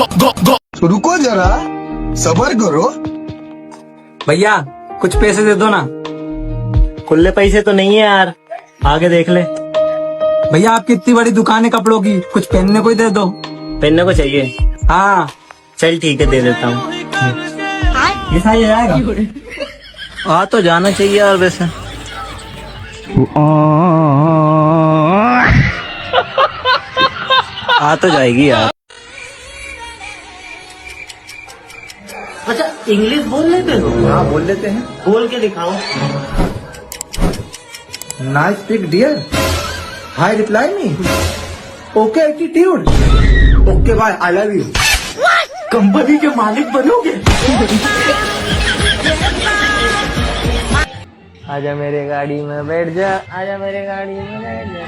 तो रुको जरा, सबर करो। भैया कुछ पैसे दे दो ना। खुले पैसे तो नहीं है यार, आगे देख ले। भैया आपकी इतनी बड़ी दुकान है कपड़ों की, कुछ पहनने को ही दे दो। पहनने को चाहिए? हाँ चल ठीक है, दे देता हूँ। ये साइज आएगा? आ तो जाना चाहिए यार वैसे। आ तो जाएगी यार। अच्छा इंग्लिश बोल लेते हो? हाँ बोल लेते हैं। बोल के दिखाओ। Nice pic dear, hi reply me, okay attitude, okay bye, I love you. Company के मालिक बनोगे? आजा मेरे गाड़ी में बैठ जा, आजा मेरे गाड़ी में बैठ जा।